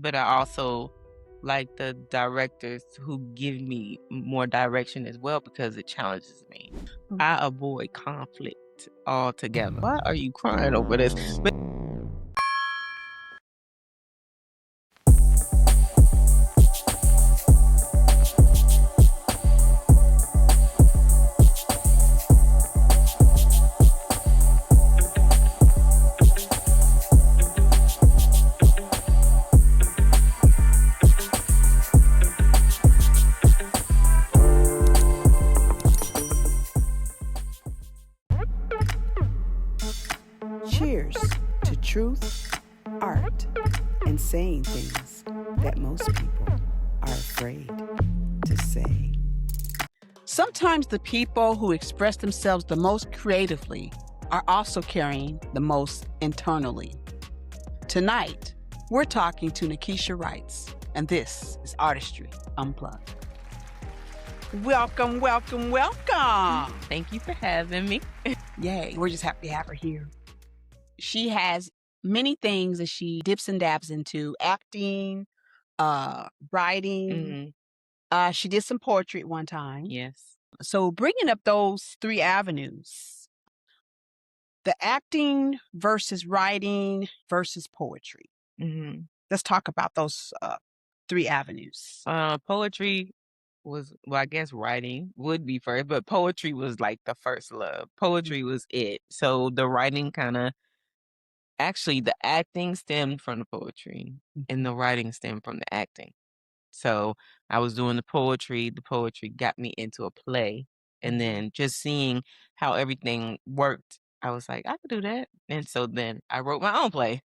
but I also like the directors who give me more direction as well because it challenges me. I avoid conflict altogether. Why are you crying over this? But Cheers to truth, art, and saying things that most people are afraid to say. Sometimes the people who express themselves the most creatively are also carrying the most internally. Tonight, we're talking to Nakesha Writes, and this is Artistry Unplugged. Welcome, welcome, welcome. thank you for having me. Yay, we're just happy to have her here. She has many things that she dips and dabs into: acting, writing. She did some poetry at one time. Yes. So bringing up those three avenues, the acting versus writing versus poetry. Let's talk about those three avenues. Poetry was, well, I guess writing would be first, but poetry was like the first love. Poetry was it. So the writing actually the acting stemmed from the poetry and the writing stemmed from the acting. So I was doing the poetry got me into a play, and then just seeing how everything worked, I was like, I could do that. And so then I wrote my own play.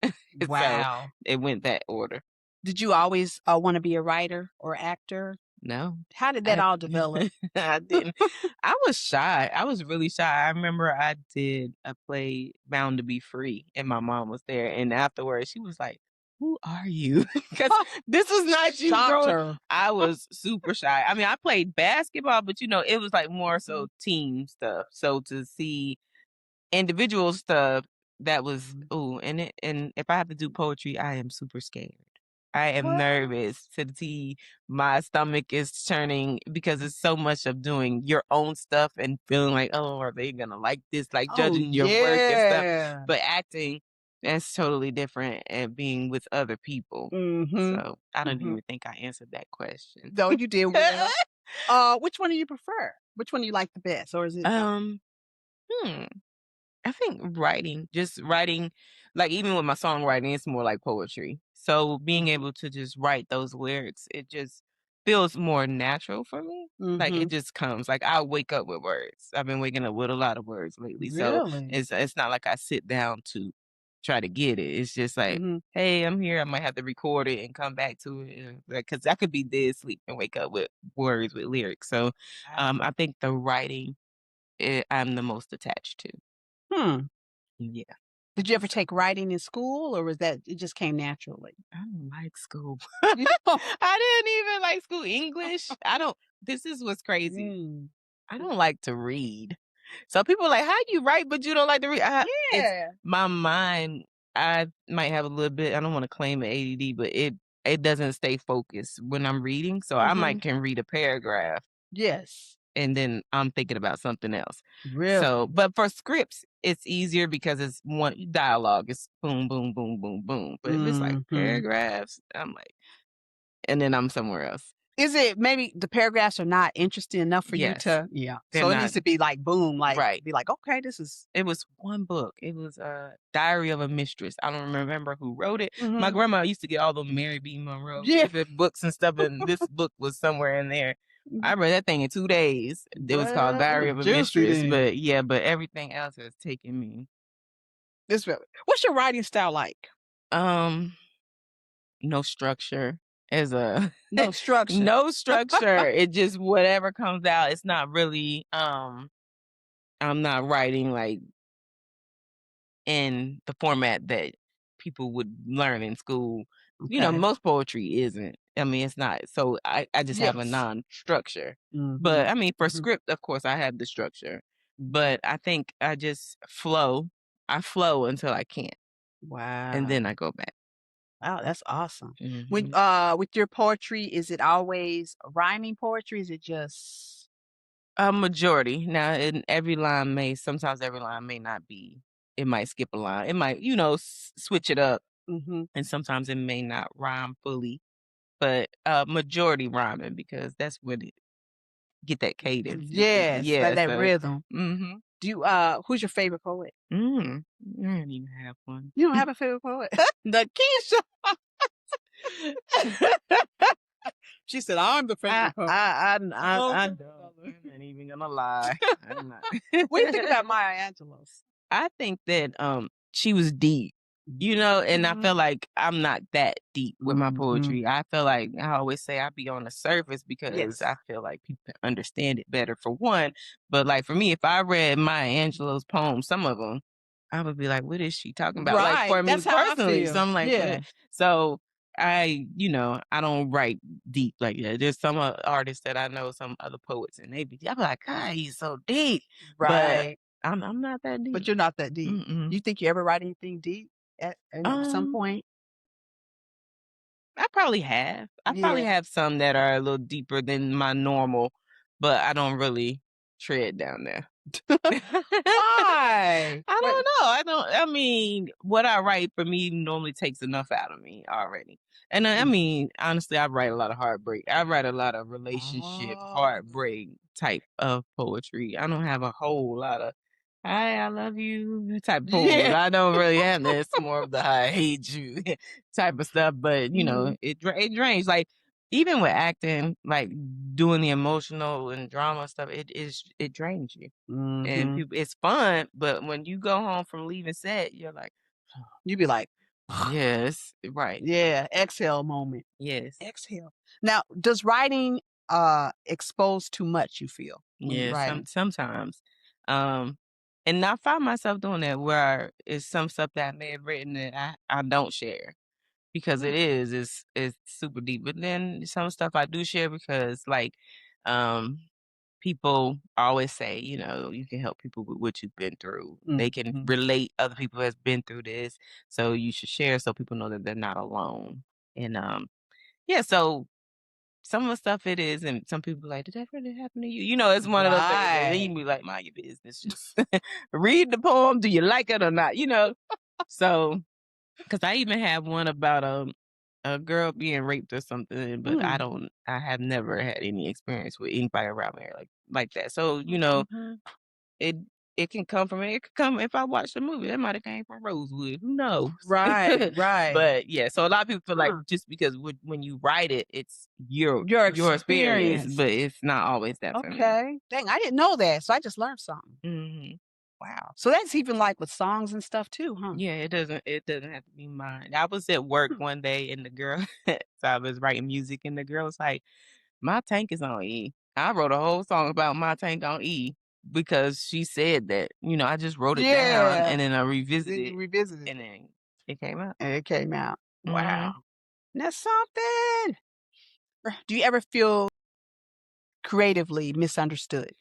Wow. So it went that order. Did you always want to be a writer or actor? No. How did that all develop? I didn't. I was shy. I was really shy. I remember I did a play, Bound to Be Free, and my mom was there. And afterwards, she was like, "Who are you?" Because this was not you Shocked growing. her. I was super shy. I mean, I played basketball, but it was like more so team stuff. So to see individual stuff, that was and if I have to do poetry, I am super scared. I am What? nervous to the T. My stomach is churning because it's so much of doing your own stuff and feeling like, oh, are they gonna like this? Like judging your work and stuff. But acting, that's totally different, and being with other people. So I don't even think I answered that question. No, you did well. Which one do you prefer? Which one do you like the best? Or is it I think just writing, like even with my songwriting, it's more like poetry. So being able to just write those lyrics, it just feels more natural for me. Like it just comes. Like I wake up with words. I've been waking up with a lot of words lately. So Really? it's not like I sit down to try to get it. It's just like, hey, I'm here. I might have to record it and come back to it. Because I could be dead asleep and wake up with words, with lyrics. So I think the writing, I'm the most attached to. Yeah. Did you ever take writing in school, or was that it just came naturally? I don't like school. You don't? I didn't even like school English. This is what's crazy. I don't like to read. So people are like, how do you write, but you don't like to read? It's Yeah. my mind. I might have a little bit, I don't want to claim an ADD, but it doesn't stay focused when I'm reading. So I might can read a paragraph Yes. and then I'm thinking about something else. Really? So, but for scripts, it's easier because it's one dialogue. It's boom, boom, boom, boom, boom. But if it's like paragraphs, I'm like, and then I'm somewhere else. Is it maybe the paragraphs are not interesting enough for you Yes. to? Yeah. They're So it not. needs to be like boom, like Right. be like, okay, this is. It was one book. It was Diary of a Mistress. I don't remember who wrote it. My grandma used to get all the Mary B. Monroe books and stuff, and this book was somewhere in there. I read that thing in 2 days. It was called Diary of a Mistress. But everything else has taken me. What's your writing style like? No structure. No structure. No structure. It just whatever comes out. It's not really I'm not writing like in the format that people would learn in school. Okay. Most poetry isn't. I mean, it's not. So I just have a non-structure. But I mean, for script, of course, I have the structure. But I think I just flow. I flow until I can't. Wow. And then I go back. Wow, that's awesome. When Mhm. with your poetry, is it always rhyming poetry? Is it just A majority. Now, in every line may sometimes every line may not be. It might skip a line. It might, switch it up, mhm. and sometimes it may not rhyme fully, but majority rhyming because that's when it get that cadence. Yes, Yeah, that so rhythm. mhm. Do you who's your favorite poet? I don't even have one. You don't have a favorite poet? Nakesha. She said, "I'm the I favorite poet." I I Oh, I I Sister don't. Lover. I'm not even gonna lie. I'm not. What do you think about Maya Angelou's? I think that she was deep, and I Mhm. feel like I'm not that deep with my Mhm. poetry. I feel like I always say I be on the surface because Yes. I feel like people understand it better for one. But like for me, if I read Maya Angelou's poems, some of them, I would be like, what is she talking about? Like Right. for me That's how I personally. So feel. I'm like, Yeah. what? So I don't write deep like that. There's some artists that I know, some other poets, and I be like, God, he's so deep. But Right. I'm not that But deep. you're not that deep. Mm-mm. You think you ever write anything deep at some Um, point? I probably have. I probably Yeah. have some that are a little deeper than my normal, but I don't really tread down there. Why? I What? don't know. I mean, what I write for me normally takes enough out of me already. And I Mhm. mean, honestly, I write a lot of heartbreak. I write a lot of relationship Oh. heartbreak type of poetry. I don't have a whole lot of "Hi, I love you" type poems. Yeah. I don't really have that. It's more of the "I hate you" type of stuff. But Mhm. it drains. Like even with acting, like doing the emotional and drama stuff, it drains you. And Mhm. people, it's fun, but when you go home from leaving set, you're like, You be like, yes, right, yeah, exhale moment. yes, Exhale. Now, does writing expose too much, you feel, when you're yes. writing? Sometimes, um, and I find myself doing that where it's some stuff that I may have written that I don't share because Mm. it's super deep. But then some stuff I do share because um people always say, you can help people with what you've been through. They can Mhm. relate other people has been through this. So you should share so people know that they're not alone. And yeah, so some of the stuff it is, and some people like, did that really happen to you? It's one of those things. And then you Right. be like, mind your business. Just read the poem. Do you like it or not? So because I even have one about a girl being raped or something, but Mm. I have never had any experience with anybody around me like that. So, Mhm. it it can come from it. It could come if I watched the movie. That might have came from Rosewood. Who knows? Right, right. But yeah, so a lot of people feel like Huh. just because when you write it, it's your Your your experience, experience. but it's not always that for me. Okay. Dang, I didn't know that, so I just learned something. Hmm. Wow. So that's even like with songs and stuff too, huh? Yeah, it doesn't have to be mine. I was at work Hmm. one day and the girl so I was writing music and the girl was like, "My tank is on E." I wrote a whole song about my tank on E because she said that. I just wrote it down Yeah. and then I Then revisited you revisited and it then it came out. and it came out. Wow. Mhm. That's something. Do you ever feel creatively misunderstood?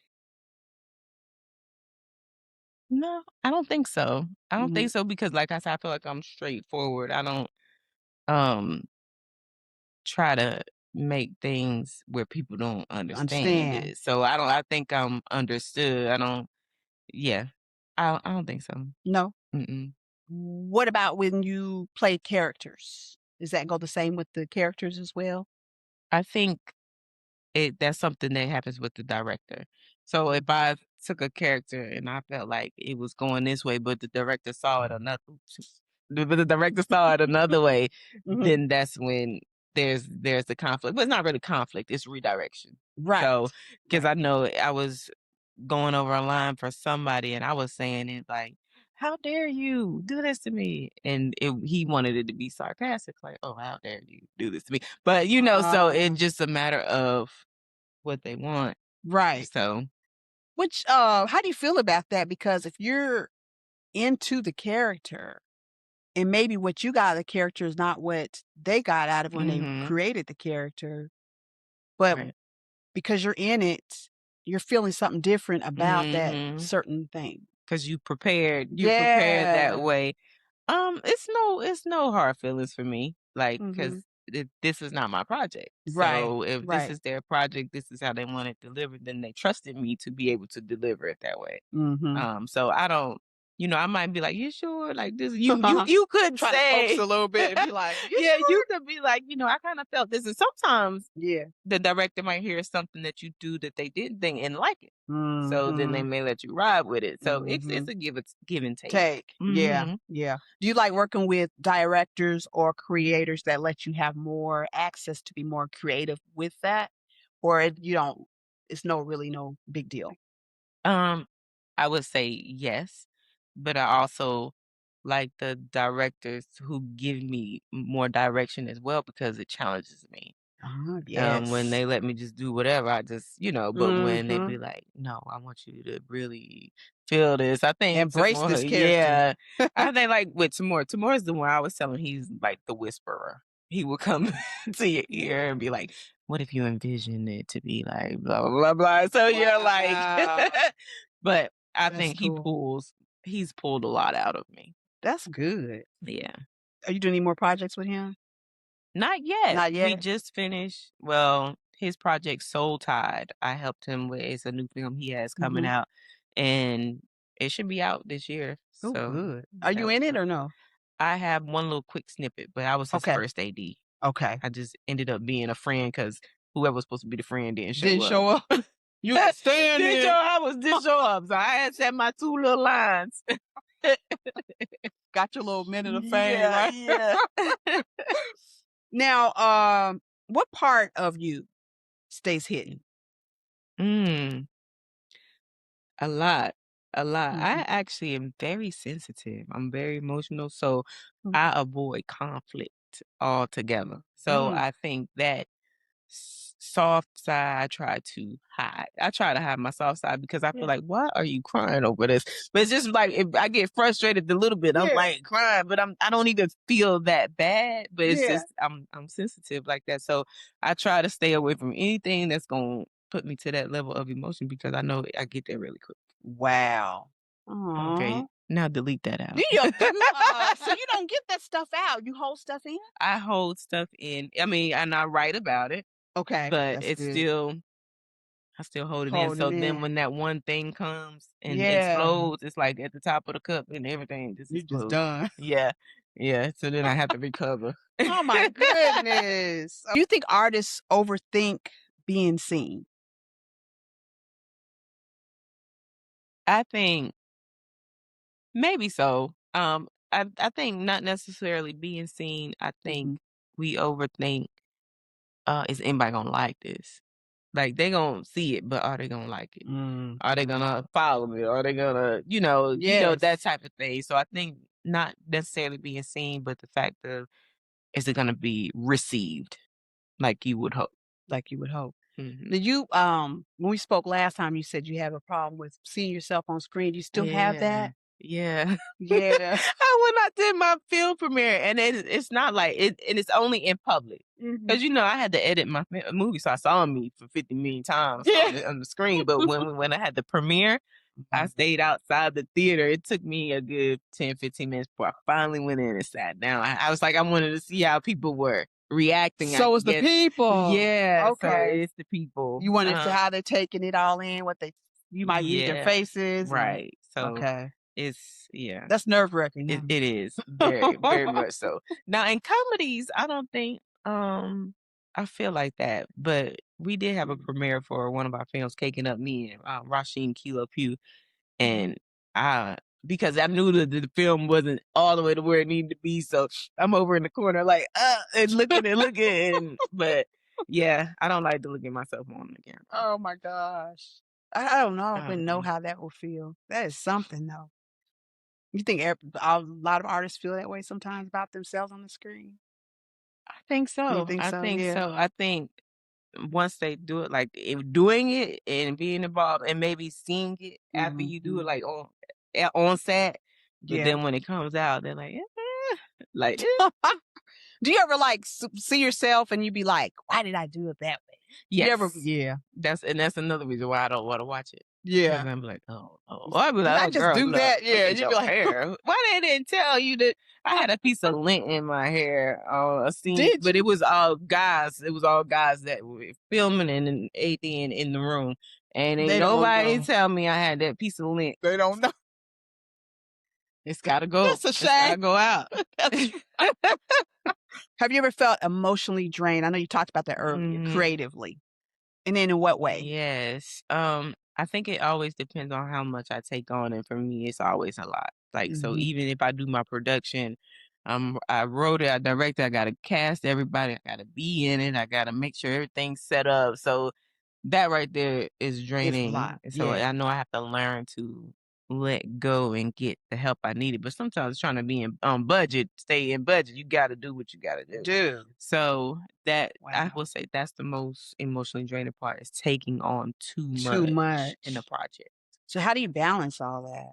No, I don't think so. I don't Mhm. think so because like I said, I feel like I'm straightforward. I don't um try to make things where people don't understand Understand. it. So I think I'm understood. I don't yeah. I don't think so. No. Mm-mm. What about when you play characters? Does that go the same with the characters as well? I think that's something that happens with the director. So if Mhm. I took a character and I felt like it was going this way, but the director saw it another but the director saw it another way, Mhm. then that's when there's the conflict. But it's not really conflict, it's redirection. Right. So because Right. I know I was going over a line for somebody and I was saying it like, how dare you do this to me? And he wanted it to be sarcastic, like, oh, how dare you do this to me? But so it's Uh, just a matter of what they want. right. So Which how do you feel about that? Because if you're into the character and maybe what you got out of the character is not what they got out of when they mhm, created the character, but right. because you're in it, you're feeling something different about that Mhm. certain thing. 'Cause you prepared that Yeah. way. It's no hard feelings for me. like, because this is not my project. Right. So if this is their project, this is how they want it delivered, then they trusted me to be able to deliver it that way. So I don't, I might be like, you sure? Like this, you could Try to say coax a little bit and be like, yeah, you could be like, I kind of felt this. And sometimes yeah. the director might hear something that you do that they didn't think and like it. So then they may let you ride with it. So it's a give and take. Yeah. Yeah. Do you like working with directors or creators that let you have more access to be more creative with that? Or you don't, it's really no big deal? I would say yes, but I also like the directors who give me more direction as well because it challenges me. When they let me just do whatever, I just, but when they be like, no, I want you to really feel this. I think Embrace Timur, this character. yeah. I think like with Timur's the one I was telling, he's like the whisperer. He would come to your ear and be like, what if you envision it to be like blah, blah, blah, blah. So you're like, but I think he's pulled a lot out of me. That's good. Yeah. Are you doing any more projects with him? Not yet. Not yet? We just finished, well, his project Soul Tide. I helped him with, it's a new film he has coming out, and it should be out this year. Oh, So good. Are you in it or no? I have one little quick snippet, but I was his first AD. Okay. I just ended up being a friend because whoever was supposed to be the friend didn't show Didn't up. show up? You were standing. Didn't show up. So I had said my 2 little lines. Got your little minute of fame, right? Yeah. Now, what part of you stays hidden? A lot. I actually am very sensitive. I'm very emotional, so I avoid conflict altogether. So I think that soft side I try to hide. I try to hide my soft side because I feel like, why are you crying over this? But it's just like if I get frustrated a little bit, I'm like crying, but I don't even feel that bad. But it's just I'm sensitive like that. So I try to stay away from anything that's gonna put me to that level of emotion because I know I get there really quick. Wow. Okay. Now delete that out. So you don't get that stuff out. You hold stuff in? I hold stuff in. I mean, and I write about it. Okay. But it's still, I still hold it in. So then when that one thing comes and explodes, it's like at the top of the cup and everything just explodes. Just done. Yeah. Yeah. So then I have to recover. Oh my goodness. Do you think artists overthink being seen? I think maybe so. I think not necessarily being seen. I think we overthink, is anybody gonna like this? Like they gonna see it, but are they gonna like it? Are they gonna follow me? Are they gonna, that type of thing? So I think not necessarily being seen, but the fact of, is it gonna be received like you would hope? Like you would hope. Did you, when we spoke last time, you said you have a problem with seeing yourself on screen. Do you still have that? Yeah. Yeah. When I did my film premiere, and it's not like it, and it's only in public. Because I had to edit my movie, so I saw me for 50 million times on the screen. But when I had the premiere, I stayed outside the theater. It took me a good 10, 15 minutes before I finally went in and sat down. I was like, I wanted to see how people were reacting. So it's the people. Yeah. Okay. So it's the people. You wanted to see how they're taking it all in, you might read their faces. Right. So okay. It's, that's nerve-wracking. It is very, very much so. Now in comedies, I don't think I feel like that, but we did have a premiere for one of our films, Caking Up Me, and Rasheen Kilo Pugh, and because I knew that the film wasn't all the way to where it needed to be, so I'm over in the corner like and looking, but yeah, I don't like to look at myself on the camera. Oh my gosh. I don't know. I wouldn't know how that would feel. That is something though. You think a lot of artists feel that way sometimes about themselves on the screen? I think so. You think so? I think Yeah. so. I think once they do it, like doing it and being involved and maybe seeing it after you do it, like on set, but then when it comes out, they're like, like. Do you ever like see yourself and you be like, why did I do it that way? Yes. Yeah. That's another reason why I don't want to watch it. Yeah. Cause I'm like, oh. I'd be Did like, I oh, just girl, do look, that? look Yeah, at you'd be your like, hair. Why they didn't tell you that I had a piece of lint in my hair on a scene, did but you? it was all guys. It was all guys that were filming and ADing in the room. And ain't They don't nobody know. tell me I had that piece of lint. They don't know. It's gotta go. That's a It's gotta shame. go out. Have you ever felt emotionally drained? I know you talked about that earlier, Mm, creatively. And then in what way? yes. I think it always depends on how much I take on, and for me, it's always a lot. Like, so Mhm. even if I do my production, I wrote it, I directed, I gotta cast everybody, I gotta be in it, I gotta make sure everything's set up. So that right there is It's a draining. lot. So Yeah. I know I have to learn to let go and get the help I needed. But sometimes trying to be on budget, stay in budget, you gotta do what you gotta do. Do. So that I Wow. will say that's the most emotionally draining part is taking on too Too much in a much. project. So how do you balance all that?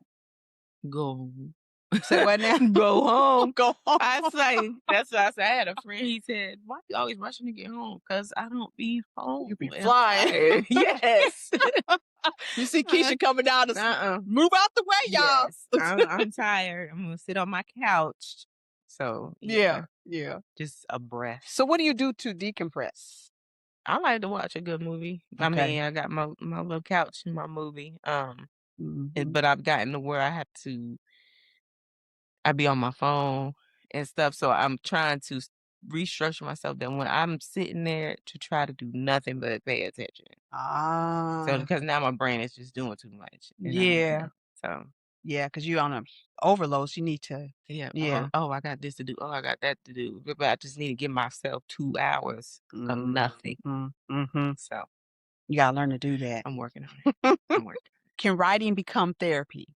Go home. Say what now? Go home. Go home. I say that's what I said. I had a friend. He said, "Why you always rushing to get home? Cause I don't be home. You be I'm flying. tired." Yes. You see Keisha coming down to move out the way, y'all. Yes. I'm tired. I'm gonna sit on my couch. So Yeah. yeah, Yeah. just a breath. So what do you do to decompress? I like to watch a good movie. I Okay. mean, I got my little couch in my movie. Mhm. But I've gotten to where I be on my phone and stuff. So I'm trying to restructure myself that when I'm sitting there to try to do nothing but pay attention. So Ah. because now my brain is just doing too much. And Yeah. so Yeah, because you're on a overload, so you need to. yeah. Yeah. Oh, I got this to do. Oh, I got that to do. But I just need to give myself 2 hours of nothing. Mhm. So You gotta learn to do that. I'm working on it. I'm working. Can writing become therapy?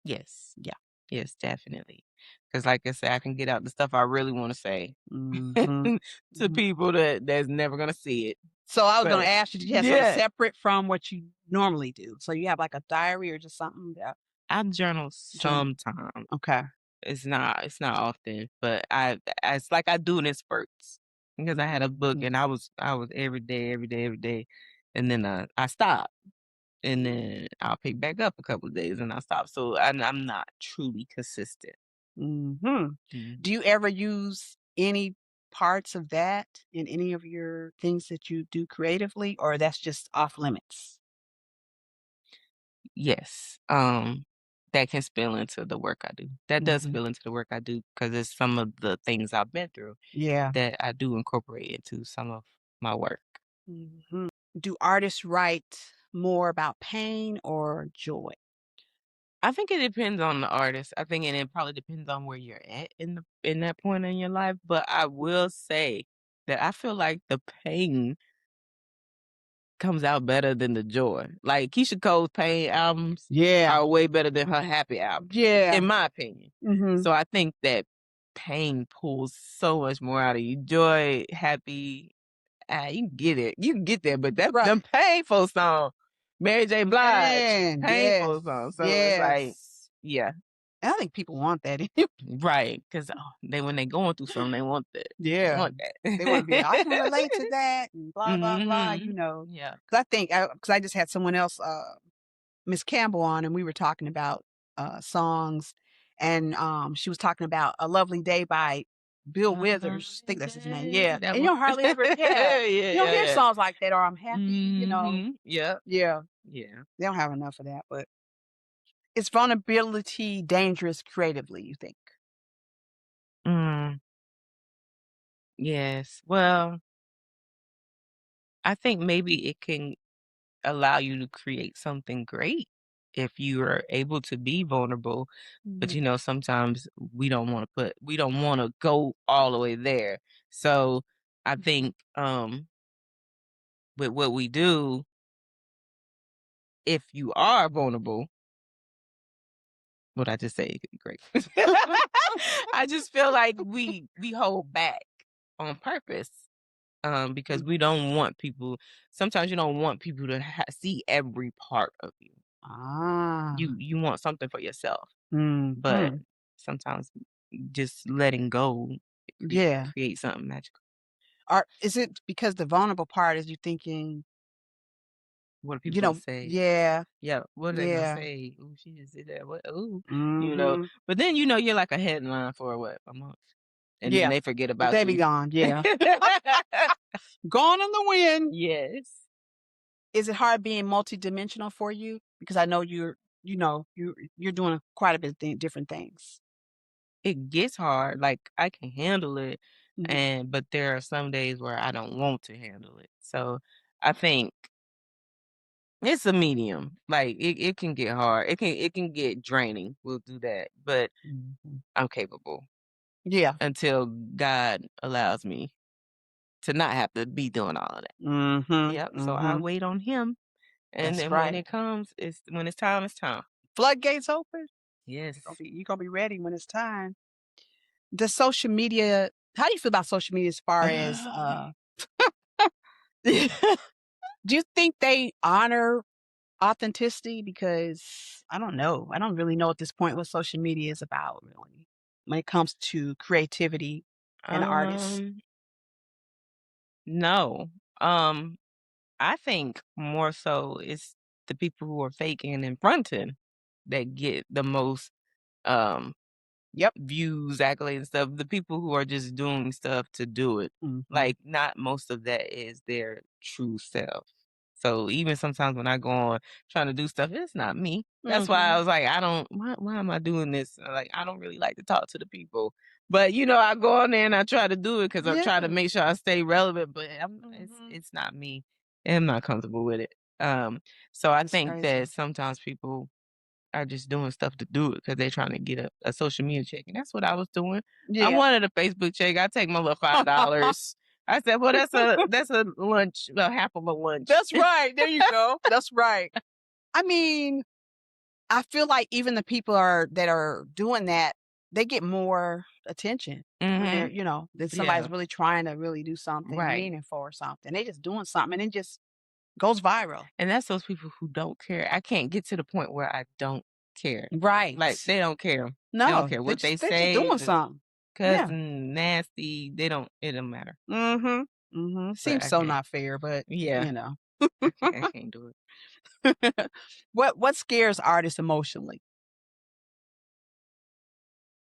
Yes. Yeah. Yes, definitely. Because like I said, I can get out the stuff I really want to say Mhm. to people that's never gonna see it. So I was gonna But ask you, did you have something yeah, separate from what you normally do? So you have like a diary or just something that I journal journal? sometimes. Okay. It's not often, but it's like I do it in spurts. Because I had a book Mhm. and I was every day, every day, every day. And then I stopped. And then I'll pick back up a couple of days and I stop. So I'm not truly consistent. Mhm. Mhm. Do you ever use any parts of that in any of your things that you do creatively, or that's just off limits? Yes. That can spill into the work I do. That does Mhm. spill into the work I do because it's some of the things I've been through Yeah. that I do incorporate into some of my work. Mhm. Do artists write more about pain or joy? I think it depends on the artist. I think and it probably depends on where you're at in that point in your life. But I will say that I feel like the pain comes out better than the joy. Like Keisha Cole's pain albums Yeah. are way better than her happy albums, Yeah. in my opinion. Mhm. So I think that pain pulls so much more out of you. Joy, happy, you can get it. You can get there, but that Right. them painful song, Mary J. Blige, Man, yes. painful song. So it's like, Yes. yeah, I think people want that anyway. right. Because when they going through something, they want that. They Yeah. want They wanna be, "I that. can relate to that," and blah, blah, blah, Hmm. Yeah. Because I think because I just had someone else, Miss Campbell on, and we were talking about, songs, and, she was talking about "A Lovely Day" by Bill Withers. I think that's his name, yeah, That and you one. don't hardly ever Yeah, yeah, you don't hear yeah. songs like that, or "I'm happy." Yeah. Yeah, Yeah. they don't have enough of that, but is vulnerability dangerous creatively, you think? Mm, yes. Well, I think maybe it can allow you to create something great if you are able to be vulnerable. But Mhm. sometimes we don't want to go all the way there. So I think with what we do, if you are vulnerable, what I just say it could be great. I just feel like we hold back on purpose. Because we don't want people. Sometimes you don't want people to see every part of you. Ah. You want something for yourself, but Mhm. sometimes just letting go Yeah. create something magical. Or is it because the vulnerable part is you thinking what are You people gonna know, say? yeah, Yeah, what are they gonna yeah. say? Ooh, she just did that. What? Ooh, you know. Mhm. But then you're like a headline for what, a month, and then Yeah. they forget about They be you. gone, yeah. Gone in the wind. Yes. Is it hard being multidimensional for you? Because I know you're doing quite a bit of different things. It gets hard. Like I can handle it, Mhm. but there are some days where I don't want to handle it. So I think it's a medium. Like it can get hard. It can get draining. We'll do that. But Mhm. I'm capable Yeah. until God allows me to not have to be doing all of that. Mhm. Yep. So I Mhm. wait on him, and That's then when right. it comes, when it's time, it's time. Floodgates open. Yes. You're gonna be ready when it's time. The social media How do you feel about social media as far as do you think they honor authenticity? Because I don't know. I don't really know at this point what social media is about really when it comes to creativity and artists. um, no. Um, I think more so it's the people who are faking and fronting that get the most um Yep. views, accolades, and stuff. The people who are just doing stuff to do it. Mhm. Like not most of that is their true self. So even sometimes when I go on trying to do stuff, it's not me. That's why I Mhm. was like, I don't why am I doing this? Like I don't really like to talk to the people. But I go on there and I try to do it because I'm Yeah. trying to make sure I stay relevant. But Mhm. it's not me. And I'm not comfortable with it. So I It's think that crazy. sometimes people are just doing stuff to do it because they're trying to get a social media check, and that's what I was doing. I Yeah. wanted a Facebook check. I take my little $5. I said, "Well, that's a lunch, half of a lunch." That's right. There you go. That's right. I mean, I feel like even the people that are doing that, they get more attention when they're, Mhm. that somebody's Yeah. really trying to really do something Right. meaningful or something. They just doing something and it just goes viral. And that's those people who don't care. I can't get to the point where I don't care. Like Right. they don't care. They don't No, care they what just they they just say. doing The something. Yeah. cussing, nasty. They don't. It don't matter. Mhm. Mhm. But Seems I so can't. not fair, but Yeah. you know. I can't do it. What scares artists emotionally?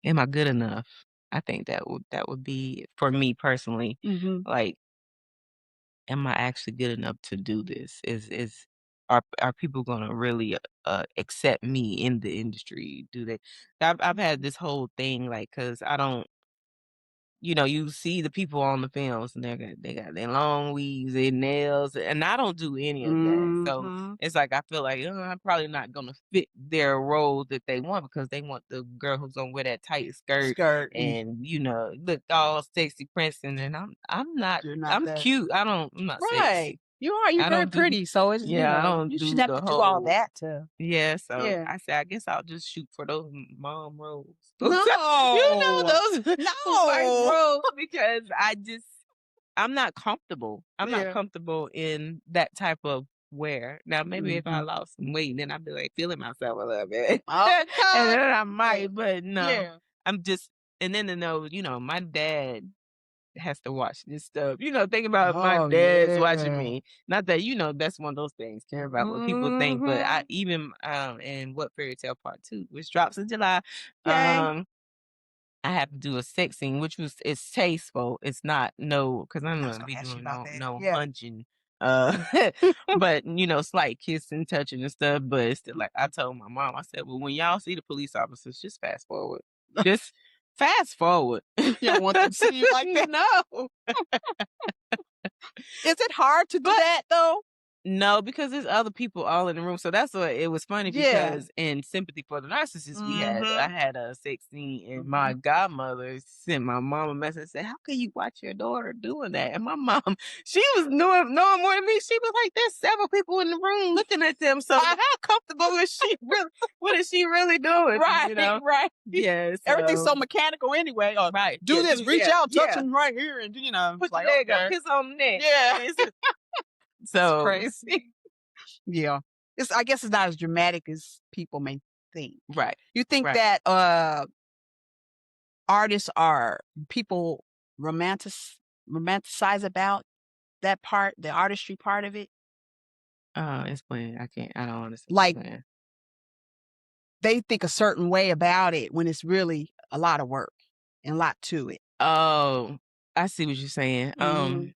Am I good enough? I think that would be for me personally, Mhm. like, am I actually good enough to do this? Are people gonna really accept me in the industry? Do they I've had this whole thing like because I don't you see the people on the films and they got their long weaves, their nails, and I don't do any of that. So Mhm. it's like I feel like I'm probably not gonna fit their role that they want because they want the girl who's gonna wear that tight skirt Skirt and and look all sexy princess, and I'm not. you're not I'm that. cute. I'm not Right. sexy. You are. You're I very don't do. pretty. So Yeah, I don't you do shouldn't have the to do all whole. that to. Yeah, so Yeah. I said, I guess I'll just shoot for those mom roles. Those, No. those wife No. roles because I'm not comfortable. I'm not Yeah. comfortable in that type of wear. Now, maybe if I Mhm. lost some weight, then I'd be like feeling myself a little bit. And Okay. then I Yeah. might, but no. Yeah. I'm just and then to know, my dad has to watch this stuff. Think about my Oh dad's watching yeah. me. Not that, that's one of those things, care about what people think, but I Mhm. even in What Fairy Tale Part 2, which drops in July, Okay. um, I have to do a sex scene, which it's tasteful. It's not no, because I'm I not was gonna gonna be ask you doing about no that. no Yeah. hunching. Uh, but slight kissing, touching, and stuff. But it's still like I told my mom, I said, well, when y'all see the police officers, just fast forward. Just fast forward. You don't want them to see you like that. No. Is it hard to do But that though? no, because there's other people all in the room. So that's what it was funny Yeah. because in Sympathy for the Narcissist, I Mhm. had a sex scene and my Mhm. godmother sent my mom a message and said, how can you watch your daughter doing that? And my mom, she was knowing more than me. She was like, there's several people in the room looking at them. So how comfortable is she really, what is she really doing? Right. Right. Yeah, Everything's so so mechanical anyway. Or right. do Yeah, this, reach yeah, out, touch yeah. them right here, and it's Put your like leg up, okay. kiss on the neck. Yeah. It's So crazy. Yeah. I guess it's not as dramatic as people may think. right. You think Right. that artists are people romantic romanticize about that part, the artistry part of it? Explain. I don't understand what Like you're saying. they think a certain way about it when it's really a lot of work and a lot to it. Oh, I see what you're saying. Mhm.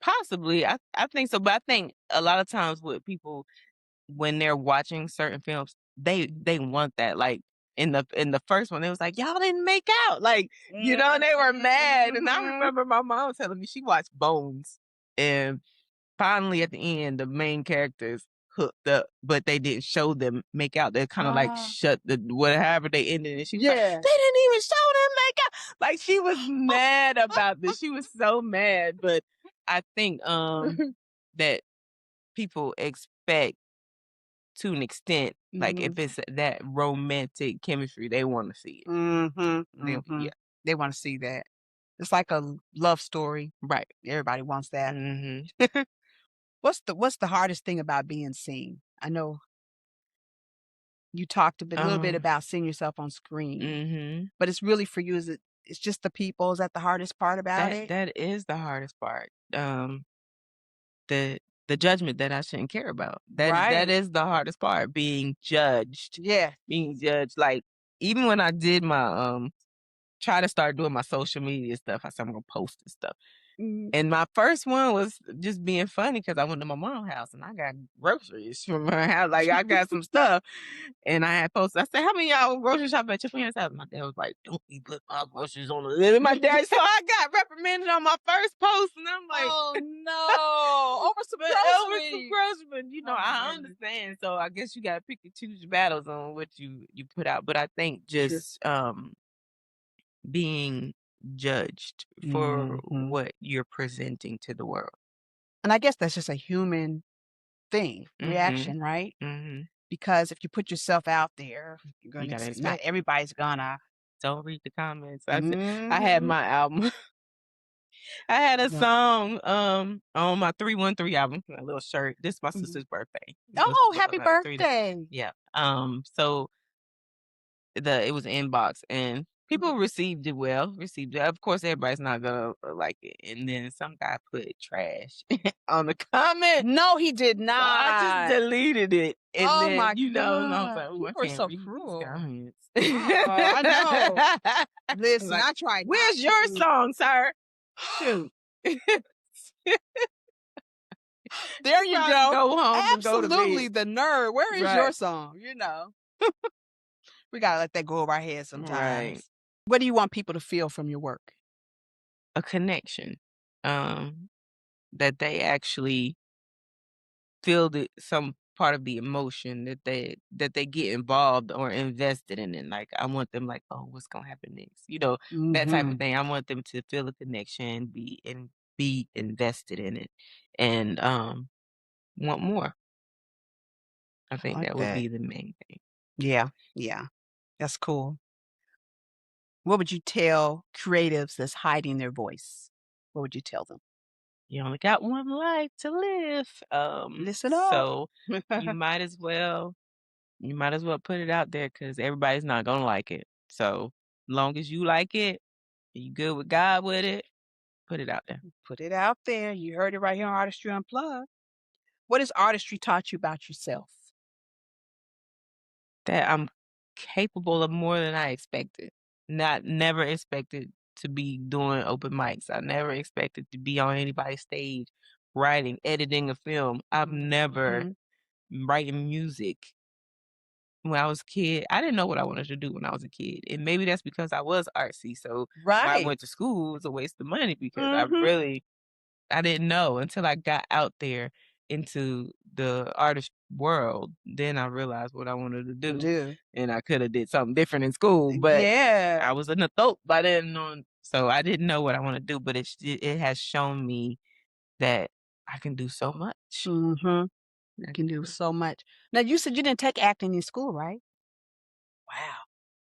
Possibly. I think so, but I think a lot of times with people when they're watching certain films, they want that. Like in the first one, it was like, y'all didn't make out. Like, they were mad. And I Mhm. remember my mom telling me she watched Bones. And finally at the end, the main characters hooked up, but they didn't show them make out. They kind of like Ah. shut the whatever they ended, and she was like, Yeah. they didn't even show them make out. Like she was mad about this. She was so mad. But I think that people expect to an extent, like if Mhm. it's that romantic chemistry, they want to see it. Mhm. Yeah, Mhm. They wanna see that. It's like a love story. right. Everybody wants that. Hmm. What's the hardest thing about being seen? I know you talked a little bit Um, about seeing yourself on screen, hmm. but it's really for you, it's just the people? Is that the hardest part about it? That is the hardest part. The the judgment that I shouldn't care about. That Right. is the hardest part. Being judged. Yeah. Being judged. Like even when I did my try to start doing my social media stuff, I said I'm gonna post and stuff. Mhm. And my first one was just being funny because I went to my mom's house and I got groceries from her house. Like I got some stuff. And I had posted, I said, how many of y'all grocery shop at your friend's house? My dad was like, don't be put my groceries on the limit. My dad, so I got reprimanded on my first post. And I'm like, Oh, no. Over some but over some groceries. groceries, but Oh, my I goodness. understand. So I guess you gotta pick and choose your battles on what you put out. But I think True. just being judged for Mhm. what you're presenting to the world. And I guess that's just a human thing, Mm-hmm. reaction, right? Mm-hmm. Because if you put yourself out there, you're You gonna gotta not expect it. everybody's gonna. Don't read the comments. I had Mhm. my album. I had a Yeah. song on my 313 album, a little shirt. This is my Mhm. sister's birthday. It was Oh, happy 3 days. birthday. Yeah. So it was inbox and people Mhm. received it well. Received it. Of course, everybody's not gonna like it. And then some guy put trash on the comment. No, he did So I just not. deleted it. And Oh then, my I was god. like, oh, I People are can't so read these cruel. comments. I know. Listen, Like, I tried not where's your to. song, sir? Shoot. There You you probably go. go home and go to bed. Absolutely the nerve. Where is your Right. song? We gotta let that go over our heads Right. sometimes. What do you want people to feel from your work? A connection. Um, that they actually feel some part of the emotion that they get involved or invested in it. Like I want them like, oh, what's gonna happen next? That type of Mhm. thing. I want them to feel a connection, be invested in it and want more. I I think like that would that. be the main thing. Yeah, yeah. That's cool. What would you tell creatives that's hiding their voice? What would you tell them? You only got one life to live. Listen up. So you might as well put it out there because everybody's not gonna like it. So long as you like it, you good with God with it, put it out there. Put it out there. You heard it right here on Artistry Unplugged. What has artistry taught you about yourself? That I'm capable of more than I expected. Never expected to be doing open mics. I never expected to be on anybody's stage, writing, editing a film. I've never Mhm. writing music. When I was a kid, I didn't know what I wanted to do when I was a kid, and maybe that's because I was artsy, so why I Right. went to school was a waste of money because Mhm. I didn't know until I got out there into the artist world, then I realized what I wanted to do, Do. and I coulda did something different in school, but Yeah. I was an adult by then on so I didn't know what I wanna do, but it has shown me that I can do so much. Mhm. You I can can do do so much. Now you said you didn't take acting in school, right? Wow.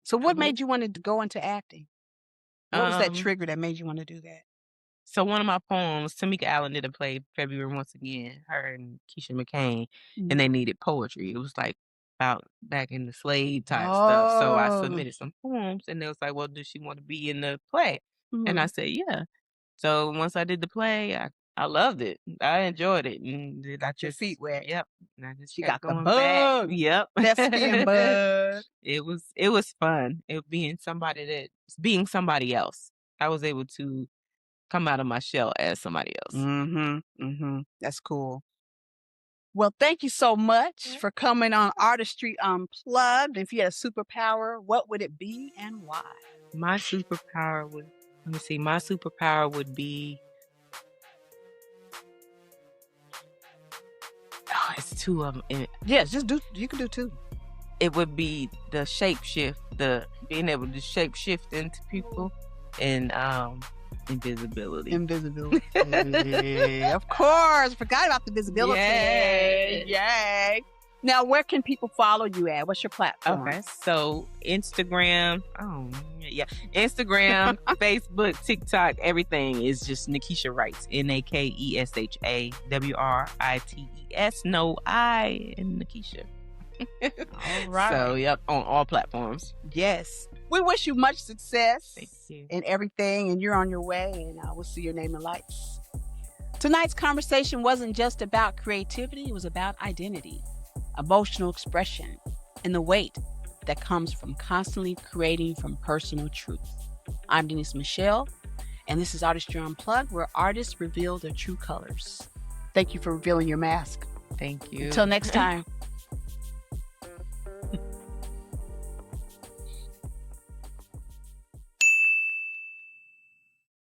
So I what wish. made you want to go into acting? What was that Um trigger that made you want to do that? So one of my poems, Tamika Allen did a play February once again, her and Keisha McCain, and Mhm. they needed poetry. It was like about back in the slave type stuff. So I Oh. submitted some poems and they was like, well, does she want to be in the play? And I Mhm. said, yeah. So once I did the play, I loved it. I enjoyed it. And I Got your just, feet wet. yep. And I just She kept got the going bug. back. Yep. Thespian bug. It was fun. It being somebody else. I was able to come out of my shell as somebody else. That's cool. Well, thank you so much for coming on Artistry Unplugged. If you had a superpower, what would it be and why? My superpower would be, it's two of them. Yes, you can do two. It would be the shapeshift, being able to shapeshift into people, and invisibility. Of course. Forgot about the visibility. Yay. Now, where can people follow you at? What's your platform? Okay, so Instagram, Instagram, Facebook, TikTok, everything is just Nakesha Writes, Nakesha Writes, no I in Nakesha. All right. So, yep, on all platforms. Yes. We wish you much success. Thank you. In everything, and you're on your way, and we'll see your name in lights. Tonight's conversation wasn't just about creativity, it was about identity, emotional expression, and the weight that comes from constantly creating from personal truth. I'm Denise Michelle, and this is Artistry Unplugged, where artists reveal their true colors. Thank you for revealing your mask. Thank you. Until next time.